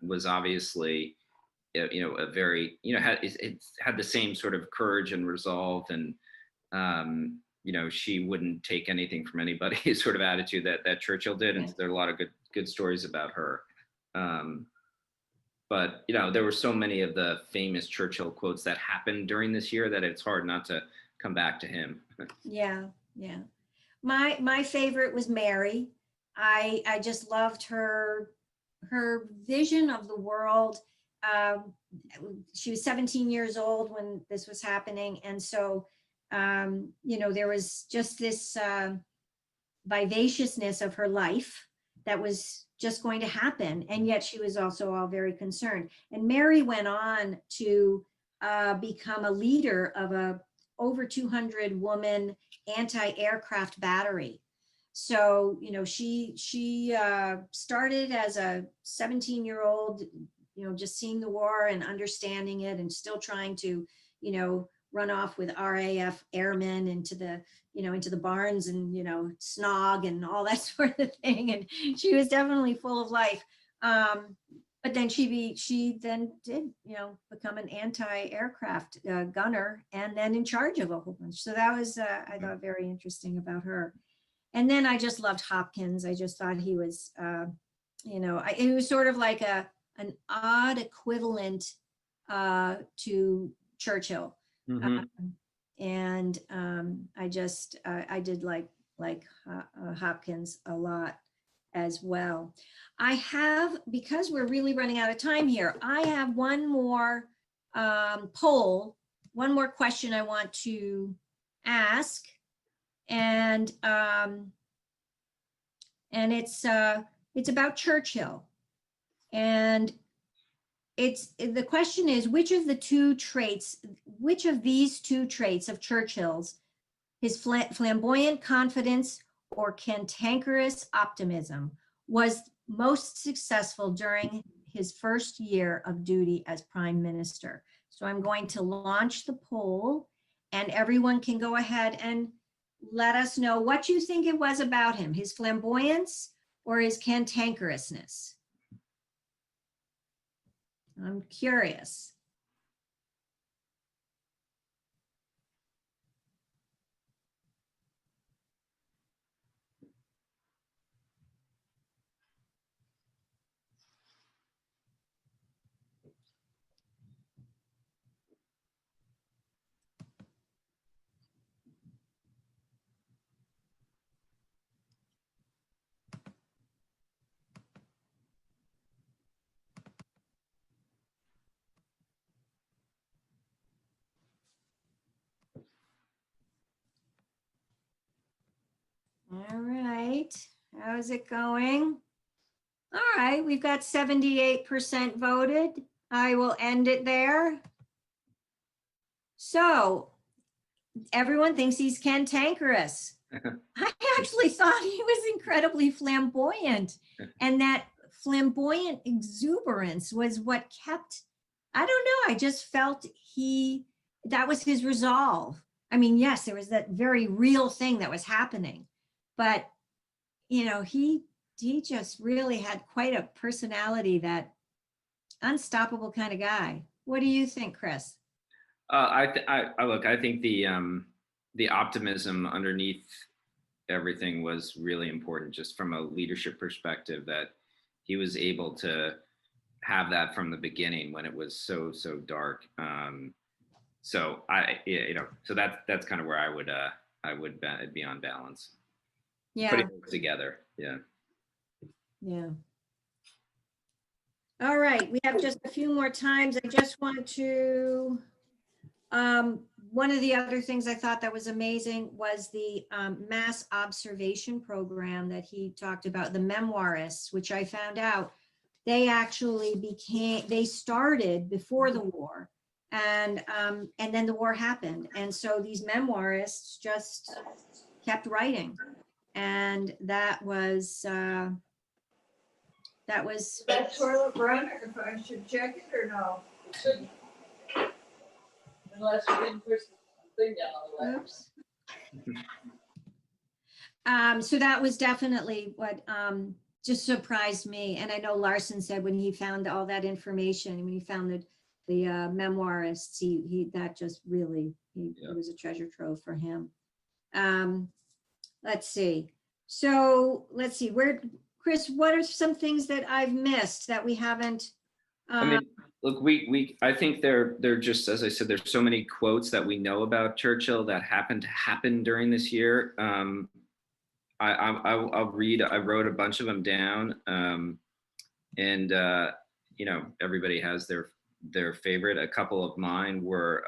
was obviously, a very, had the same sort of courage and resolve, and she wouldn't take anything from anybody sort of attitude that Churchill did, and there are a lot of good stories about her. But there were so many of the famous Churchill quotes that happened during this year that it's hard not to come back to him. Yeah. My favorite was Mary. I just loved her vision of the world. She was 17 years old when this was happening, and so there was just this vivaciousness of her life that was just going to happen, and yet she was also all very concerned. And Mary went on to become a leader of a over 200 woman anti-aircraft battery. So she started as a 17-year-old, just seeing the war and understanding it, and still trying to run off with RAF airmen into the barns and snog and all that sort of thing. And she was definitely full of life. But then she then did become an anti-aircraft gunner, and then in charge of a whole bunch. So that was I thought very interesting about her. And then I just loved Hopkins. I just thought he was it was sort of like an odd equivalent to Churchill. And I did like Hopkins a lot as well. Because we're really running out of time here, I have one more poll, one more question I want to ask, and it's about Churchill, and the question is, which of these two traits of Churchill's, his flamboyant confidence or cantankerous optimism, was most successful during his first year of duty as prime minister? So I'm going to launch the poll, and everyone can go ahead and let us know what you think it was about him, his flamboyance or his cantankerousness. I'm curious. All right. How's it going? All right. We've got 78% voted. I will end it there. So everyone thinks he's cantankerous. I actually thought he was incredibly flamboyant, and that flamboyant exuberance was what kept, I don't know, I just felt that was his resolve. I mean, yes, there was that very real thing that was happening, but he just really had quite a personality, that unstoppable kind of guy. What do you think, Chris? I think the optimism underneath everything was really important, just from a leadership perspective, that he was able to have that from the beginning when it was so dark. So that's kind of where I would be on balance. Yeah. Putting it together. Yeah. Yeah. All right, we have just a few more times. I just want to, one of the other things I thought that was amazing was the mass observation program that he talked about, the Memoirists, which I found out they actually they started before the war, and then the war happened. And so these Memoirists just kept writing. And that was That toilet runner, if I should check it or no? It shouldn't. Unless you didn't push the thing down on the left. oops. So that was definitely what just surprised me. And I know Larson said when he found all that information, when he found the Memoirists, he that just really, it was a treasure trove for him. Let's see. So let's see, Chris, what are some things that I've missed that we haven't? I mean, look, I think they're just, as I said, there's so many quotes that we know about Churchill that happened to happen during this year. I'll read. I wrote a bunch of them down, and everybody has their favorite. A couple of mine were.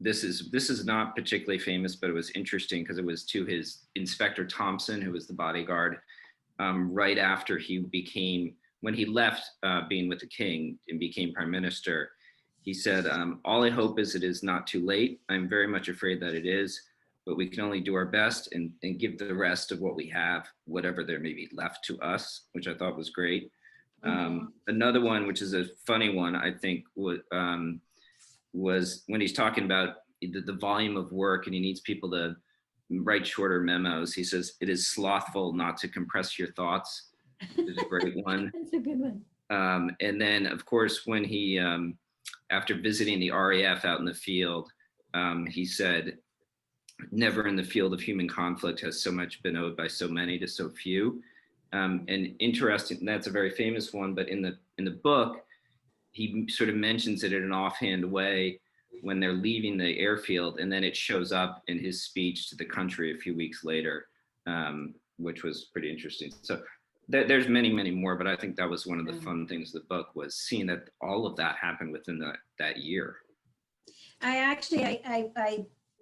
This is not particularly famous, but it was interesting because it was to his Inspector Thompson, who was the bodyguard, right after when he left being with the king and became prime minister. He said, all I hope is it is not too late. I'm very much afraid that it is, but we can only do our best and give the rest of what we have, whatever there may be left to us, which I thought was great. Another one, which is a funny one, I think, was when he's talking about the volume of work and he needs people to write shorter memos. He says, it is slothful not to compress your thoughts. It's a great one. That's a good one. And then, of course, when he, after visiting the RAF out in the field, he said, never in the field of human conflict has so much been owed by so many to so few. And interesting, that's a very famous one, but in the book, he sort of mentions it in an offhand way when they're leaving the airfield, and then it shows up in his speech to the country a few weeks later, which was pretty interesting. So there's many more, but I think that was one of the fun things of the book, was seeing that all of that happened within that year. I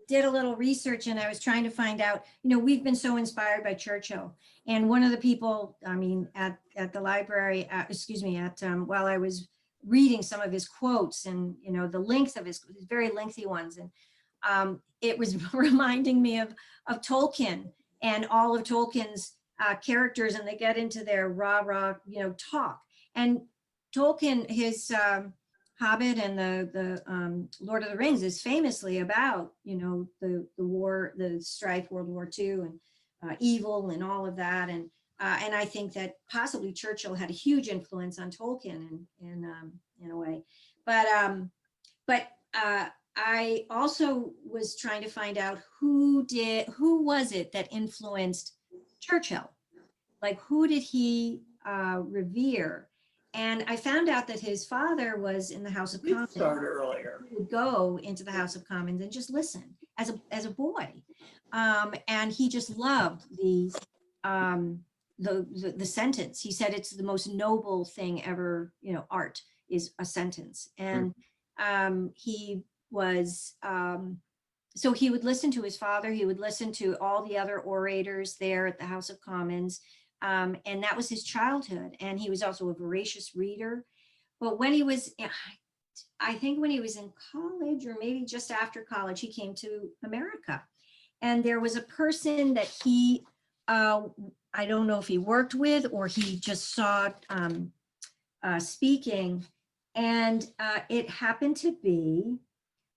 did a little research, and I was trying to find out, we've been so inspired by Churchill. And one of the people, I mean, at the library, while I was reading some of his quotes and, the length of his very lengthy ones. And it was reminding me of Tolkien and all of Tolkien's characters, and they get into their rah, talk. And Tolkien, his Hobbit and the Lord of the Rings is famously about, the war, the strife, World War II, and evil and all of that. And I think that possibly Churchill had a huge influence on Tolkien in a way. But I also was trying to find out who was it that influenced Churchill? Like, who did he revere? And I found out that his father was in the House of Commons. Started earlier. He would go into the House of Commons and just listen as a boy. And he just loved the sentence. He said it's the most noble thing ever, art is a sentence. And he was so he would listen to his father, he would listen to all the other orators there at the House of Commons. And that was his childhood. And he was also a voracious reader. But when he was, I think when he was in college or maybe just after college, he came to America. And there was a person that he, I don't know if he worked with or he just saw speaking. And it happened to be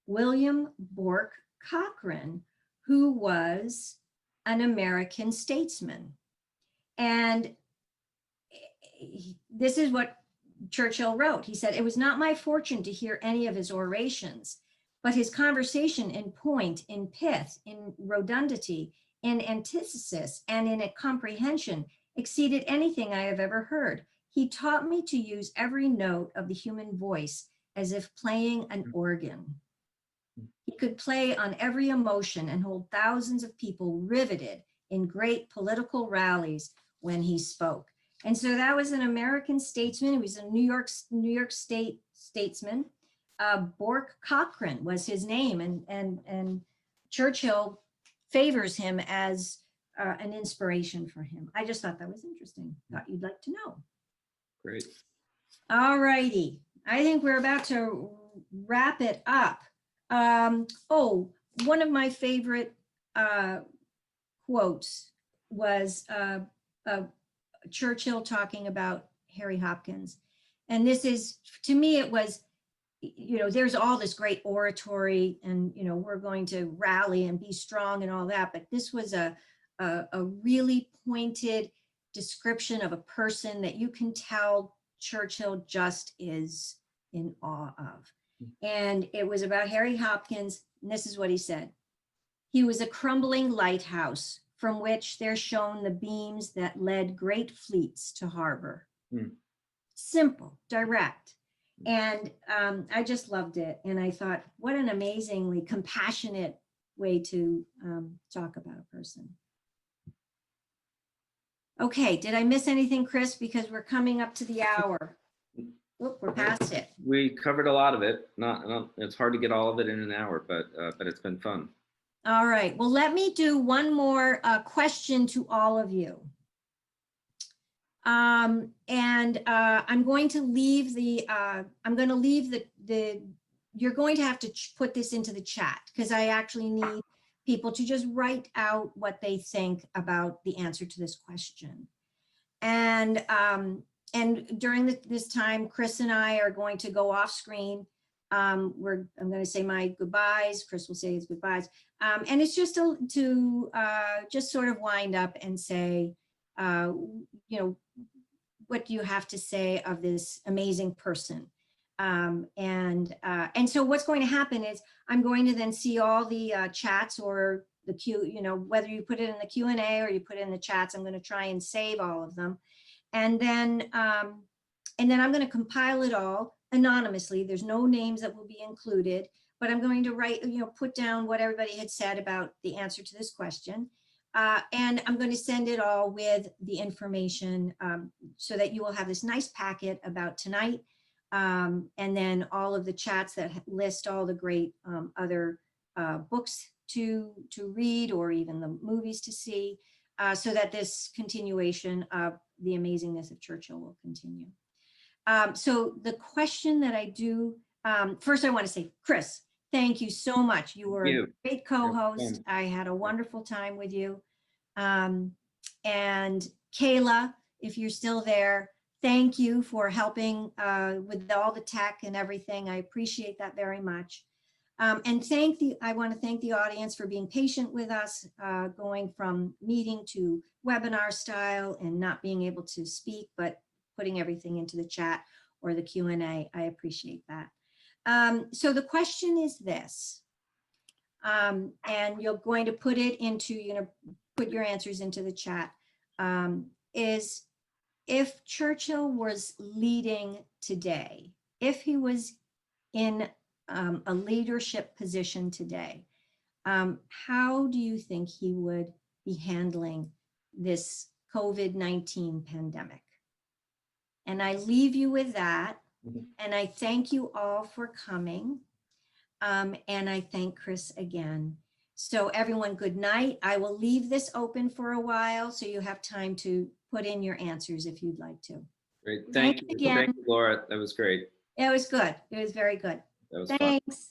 William Bork Cochrane, who was an American statesman. And this is what Churchill wrote. He said, "It was not my fortune to hear any of his orations, but his conversation in point, in pith, in redundity, in antithesis, and in a comprehension exceeded anything I have ever heard. He taught me to use every note of the human voice as if playing an organ. He could play on every emotion and hold thousands of people riveted in great political rallies when he spoke." And so that was an American statesman. He was a New York State statesman. Bork Cochrane was his name, and Churchill favors him as an inspiration for him. I just thought that was interesting. Thought you'd like to know. Great. All righty. I think we're about to wrap it up. One of my favorite quotes was Churchill talking about Harry Hopkins. And this is, to me, it was, there's all this great oratory and, we're going to rally and be strong and all that. But this was a really pointed description of a person that you can tell Churchill just is in awe of. And it was about Harry Hopkins. And this is what he said. "He was a crumbling lighthouse from which there shone the beams that led great fleets to harbor." Simple, direct. And I just loved it. And I thought, what an amazingly compassionate way to talk about a person. Okay, did I miss anything, Chris? Because we're coming up to the hour. Oop, we're past it. We covered a lot of it. It's hard to get all of it in an hour, but it's been fun. All right. Well, let me do one more question to all of you. I'm going to leave you're going to have to put this into the chat because I actually need people to just write out what they think about the answer to this question. And during this time, Chris and I are going to go off screen. I'm going to say my goodbyes. Chris will say his goodbyes. And it's just to just sort of wind up and say, what you have to say of this amazing person. And so what's going to happen is I'm going to then see all the chats or the whether you put it in the Q&A or you put it in the chats, I'm going to try and save all of them. And then I'm going to compile it all anonymously. There's no names that will be included, but I'm going to write, put down what everybody had said about the answer to this question. And I'm going to send it all with the information so that you will have this nice packet about tonight. And then all of the chats that list all the great other books to read or even the movies to see so that this continuation of the amazingness of Churchill will continue. So the question that I do, first I want to say, Chris, thank you so much. You were a great co-host. I had a wonderful time with you. And Kayla, if you're still there, thank you for helping with all the tech and everything. I appreciate that very much. And I want to thank the audience for being patient with us, going from meeting to webinar style and not being able to speak, but putting everything into the chat or the Q&A. I appreciate that. So the question is this, and you're going to put it into, put your answers into the chat, is if Churchill was leading today, if he was in a leadership position today, how do you think he would be handling this COVID-19 pandemic? And I leave you with that. And I thank you all for coming. And I thank Chris again. So everyone, good night. I will leave this open for a while so you have time to put in your answers if you'd like to. Great. Thanks Thank you. again. Thank you, Laura. That was great. It was good. It was very good. That was fun. Thanks.